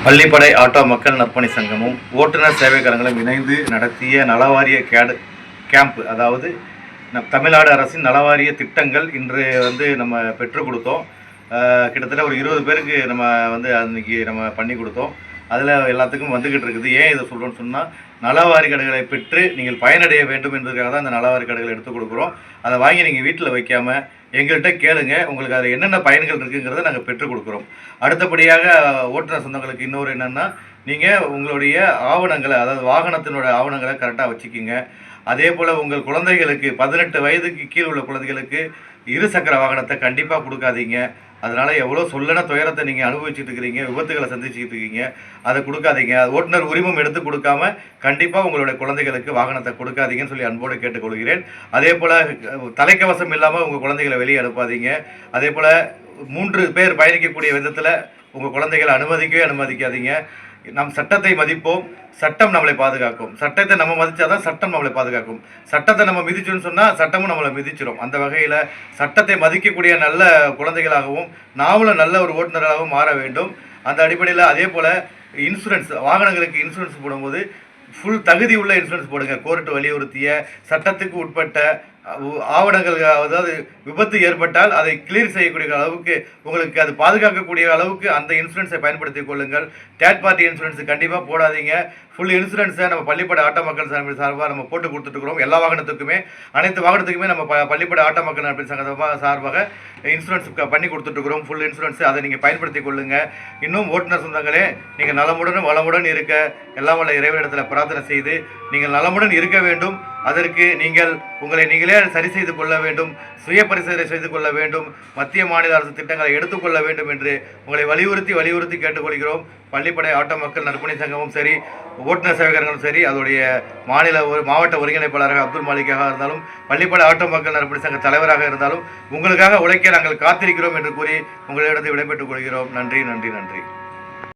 பள்ளிப்படை auto மக்கள் நற்பணி சங்கமும் ஓட்டுநர் சேவைக்கரங்களும் இணைந்து நடத்திய நலவாரிய கேம்ப், அதாவது தமிழ்நாடு அரசின் நலவாரிய திட்டங்கள் இன்று நம்ம பெற்றுக் கொடுத்தோம். கிட்டத்தட்ட ஒரு 20 பேருக்கு நம்ம அன்றைக்கி நம்ம பண்ணி கொடுத்தோம். அதில் எல்லாத்துக்கும் வந்துக்கிட்டு இருக்குது. ஏன் இதை சொல்கிறோன்னு சொன்னால், நலவாரி கடைகளை பெற்று நீங்கள் பயனடைய வேண்டும் என்பதற்காக தான் அந்த நலவாரி கடைகளை எடுத்துக் கொடுக்குறோம். அதை வாங்கி நீங்கள் வீட்டில் வைக்காமல் எங்கள்கிட்ட கேளுங்க. உங்களுக்கு அதில் என்னென்ன பயன்கள் இருக்குங்கிறத நாங்கள் பெற்றுக் கொடுக்குறோம். அடுத்தபடியாக ஓட்டுநர் சொந்தங்களுக்கு இன்னொரு என்னென்னா, நீங்கள் உங்களுடைய ஆவணங்களை, அதாவது வாகனத்தினோட ஆவணங்களை கரெக்டாக வச்சுக்கிங்க. அதே போல் உங்கள் குழந்தைகளுக்கு 18 வயதுக்கு கீழே உள்ள குழந்தைகளுக்கு இருசக்கர வாகனத்தை கண்டிப்பாக கொடுக்காதீங்க. அதனால் எவ்வளோ சொல்லன துயரத்தை நீங்கள் அனுபவிச்சுட்டு இருக்கிறீங்க, விபத்துகளை சந்திச்சுக்கிட்டு இருக்கீங்க. அதை கொடுக்காதீங்க. ஓட்டுநர் உரிமம் எடுத்து கொடுக்காம கண்டிப்பாக உங்களுடைய குழந்தைகளுக்கு வாகனத்தை கொடுக்காதீங்கன்னு சொல்லி அன்போடு கேட்டுக்கொள்கிறேன். அதே போல் தலைக்கவசம் இல்லாமல் உங்கள் குழந்தைகளை வெளியே அனுப்பாதீங்க. அதே போல் 3 பேர் பயணிக்கக்கூடிய விதத்தில் உங்கள் குழந்தைகளை அனுமதிக்காதீங்க. நம் சட்டத்தை மதிப்போம், சட்டம் நம்மளை பாதுகாக்கும். சட்டத்தை நம்ம மதித்தாதான் சட்டம் நம்மளை பாதுகாக்கும். சட்டத்தை நம்ம மிதிச்சோன்னு சொன்னால் சட்டமும் நம்மளை மிதிச்சிடும். அந்த வகையில் சட்டத்தை மதிக்கக்கூடிய நல்ல குழந்தைகளாகவும் நாமளும் நல்ல ஒரு ஓட்டுநராகவும் மாற வேண்டும். அந்த அடிப்படையில் அதே போல் இன்சூரன்ஸ், வாகனங்களுக்கு இன்சூரன்ஸ் போடும்போது ஃபுல் தகுதி உள்ள இன்சூரன்ஸ் போடுங்க. கோர்ட்டு வலியுறுத்திய சட்டத்துக்கு உட்பட்ட ஆவணங்கள், அதாவது விபத்து ஏற்பட்டால் அதை கிளியர் செய்யக்கூடிய அளவுக்கு, உங்களுக்கு அது பாதுகாக்கக்கூடிய அளவுக்கு அந்த இன்சூரன்ஸை பயன்படுத்திக் கொள்ளுங்கள். தேர்ட் பார்ட்டி இன்சூரன்ஸ் கண்டிப்பாக போடாதீங்க. ஃபுல் இன்சூரன்ஸை நம்ம பள்ளிப்படை ஆட்டோ மக்கள் சார்பாக நம்ம போட்டு கொடுத்துட்டுருக்கிறோம். எல்லா வாகனத்துக்குமே, அனைத்து வாகனத்துக்குமே நம்ம பள்ளிப்படை ஆட்டோ மக்கள் நற்பணி சங்கமாக சார்பாக இன்சூரன்ஸ் பண்ணி கொடுத்துட்ருக்குறோம். ஃபுல் இன்சூரன்ஸ், அதை நீங்கள் பயன்படுத்தி கொள்ளுங்கள். இன்னும் ஓட்டுநர் சொந்தங்களே, நீங்கள் நலமுடன் வளமுடன் இருக்க எல்லாம் வல்ல இறைவனிடத்தில் பிரார்த்தனை செய்து நீங்கள் நலமுடன் இருக்க வேண்டும். அதற்கு நீங்கள் உங்களை நீங்களே சரி செய்து கொள்ள வேண்டும், சுய பரிசோதனை செய்து கொள்ள வேண்டும், மத்திய மாநில அரசு திட்டங்களை எடுத்துக்கொள்ள வேண்டும் என்று உங்களை வலியுறுத்தி கேட்டுக்கொள்கிறோம். பள்ளிப்படை ஆட்டோ மக்கள் நற்பணி சங்கமும் சரி, ஓட்டுநர் சேவகர்களும் சரி, அதோடைய மாவட்ட ஒருங்கிணைப்பாளராக அப்துல் மாலிக்காக இருந்தாலும், பள்ளிப்படை ஆட்டோ மக்கள் நற்பணி சங்க தலைவராக இருந்தாலும் உங்களுக்காக உழைக்க நாங்கள் காத்திருக்கிறோம் என்று கூறி உங்களிடத்தில் விடைபெற்றுக் கொள்கிறோம். நன்றி.